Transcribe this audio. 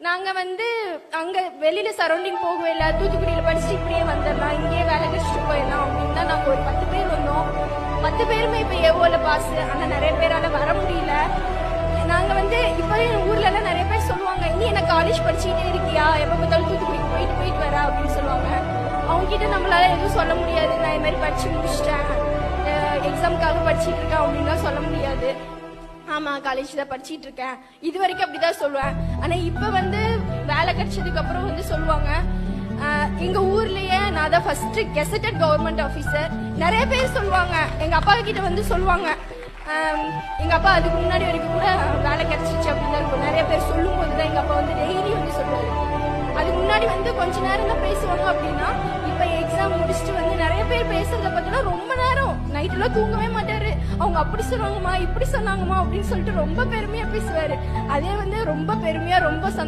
நாங்க வந்து அங்க வெளியில சரௌண்டிங் போகவே இல்லை, தூத்துக்குடியில படிச்சுட்டு இப்படியே வந்துடலாம், இங்கேயே வேலை கழிச்சுட்டு போயிடலாம் அப்படின்னு தான் நாங்க ஒரு 10 பேர் வந்தோம். 10 பேருமே இப்ப ஏஓல பாஸ். ஆனா நிறைய பேரால வர முடியல. நாங்க வந்து இப்ப ஊர்ல எல்லாம் நிறைய பேர் சொல்லுவாங்க, நீ என்ன காலேஜ் படிச்சுட்டே இருக்கியா, எப்ப பார்த்தாலும் தூத்துக்குடிக்கு போயிட்டு போயிட்டு வர அப்படின்னு சொல்லுவாங்க. அவங்க கிட்ட நம்மளால எதுவும் சொல்ல முடியாது, நான் இது மாதிரி படிச்சு முடிச்சிட்டேன், எக்ஸாமுக்காக படிச்சுட்டு இருக்கேன் அப்படின்லாம் சொல்ல முடியாது. ஆமா காலேஜ் தான் படிச்சுட்டு இருக்கேன், இது வரைக்கும் அப்படிதான் சொல்லுவேன். ஆனா இப்ப வந்து வேலை கிடைச்சதுக்கு அப்புறம் வந்து சொல்லுவாங்க, எங்க ஊர்லயே நான் தான் ஃபர்ஸ்ட் கெசட்டட் கவர்மெண்ட் ஆபீசர். நிறைய பேர் சொல்லுவாங்க, எங்க அப்பா கிட்ட வந்து சொல்லுவாங்க, எங்க அப்பா அதுக்கு முன்னாடி வரைக்கும் கூட வேலை கிடைச்சிச்சு அப்படின்னு தான் இருக்கும். நிறைய பேர் சொல்லும் போதுதான் எங்க அப்பா வந்து டெய்லி வந்து சொல்லுவாரு. அதுக்கு முன்னாடி வந்து கொஞ்ச நேரம் தான் பேசுவாங்க அப்படின்னா, இப்ப எக்ஸாம் முடிச்சுட்டு வந்து நிறைய பேர் பேசுறத பார்த்தீங்கன்னா ரொம்ப நேரம் நைட் எல்லாம் தூங்கவே மாட்டாரு. அவங்க அப்படி சொன்னாங்கம்மா இப்படி சொன்னாங்கம்மா அப்படின்னு சொல்லிட்டு ரொம்ப பெருமையா பேசுவாரு. அதே வந்து ரொம்ப பெருமையா ரொம்ப